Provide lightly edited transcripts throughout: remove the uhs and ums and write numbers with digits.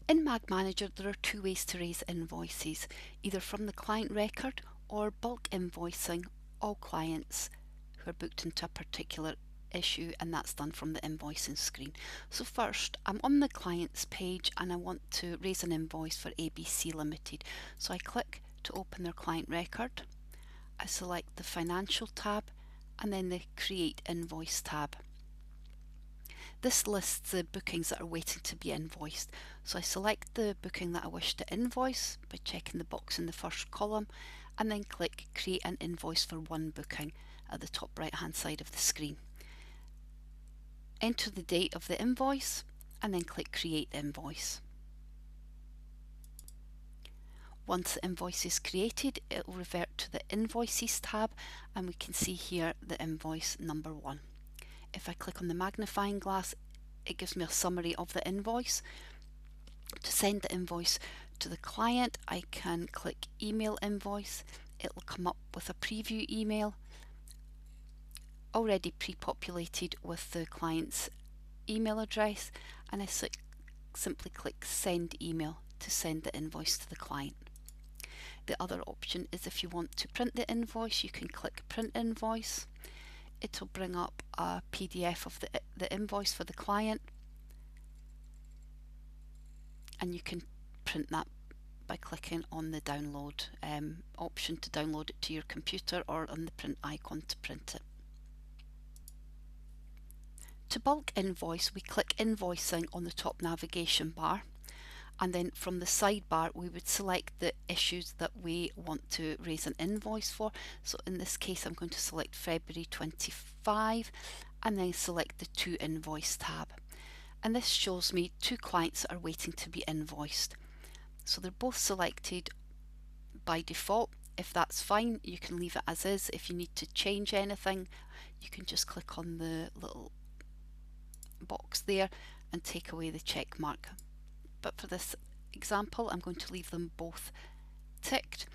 In MagManager, there are two ways to raise invoices, either from the client record or bulk invoicing all clients who are booked into a particular issue, and that's done from the invoicing screen. So first, I'm on the client's page and I want to raise an invoice for ABC Limited. So I click to open their client record, I select the Financial tab and then the Create Invoice tab. This lists the bookings that are waiting to be invoiced. So I select the booking that I wish to invoice by checking the box in the first column and then click Create an Invoice for one booking at the top right hand side of the screen. Enter the date of the invoice and then click Create Invoice. Once the invoice is created, it will revert to the Invoices tab and we can see here the invoice number 1. If I click on the magnifying glass, it gives me a summary of the invoice. To send the invoice to the client, I can click Email Invoice. It will come up with a preview email already pre-populated with the client's email address, and I simply click Send Email to send the invoice to the client. The other option is if you want to print the invoice, you can click Print Invoice. It'll bring up a PDF of the invoice for the client, and you can print that by clicking on the download option to download it to your computer or on the print icon to print it. To bulk invoice, we click Invoicing on the top navigation bar, and then from the sidebar we would select the issues that we want to raise an invoice for. So in this case I'm going to select February 25 and then select the To Invoice tab, and this shows me two clients that are waiting to be invoiced. So they're both selected by default. If that's fine, you can leave it as is. If you need to change anything, you can just click on the little box there and take away the check mark. But for this example, I'm going to leave them both ticked,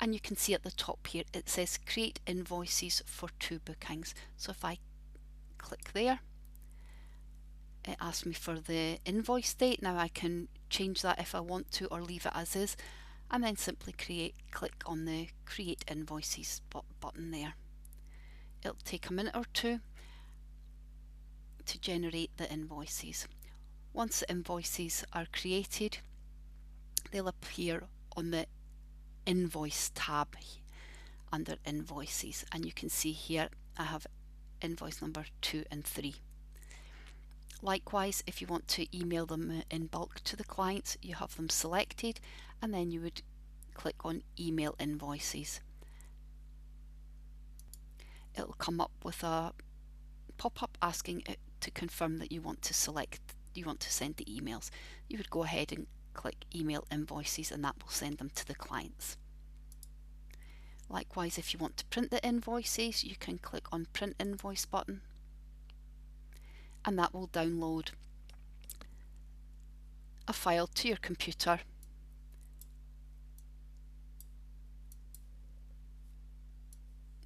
and you can see at the top here it says Create Invoices for 2 bookings. So if I click there, it asks me for the invoice date. Now I can change that if I want to or leave it as is, and then simply click on the Create Invoices button there. It'll take a minute or two to generate the invoices. Once the invoices are created, they'll appear on the Invoice tab under Invoices, and you can see here I have invoice number 2 and 3. Likewise, if you want to email them in bulk to the clients, you have them selected and then you would click on Email Invoices. It'll come up with a pop-up asking it to confirm that you want to send the emails. You would go ahead and click Email Invoices and that will send them to the clients. Likewise, if you want to print the invoices, you can click on Print Invoice button and that will download a file to your computer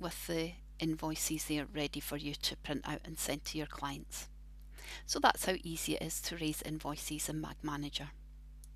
with the invoices there ready for you to print out and send to your clients. So that's how easy it is to raise invoices in MagManager.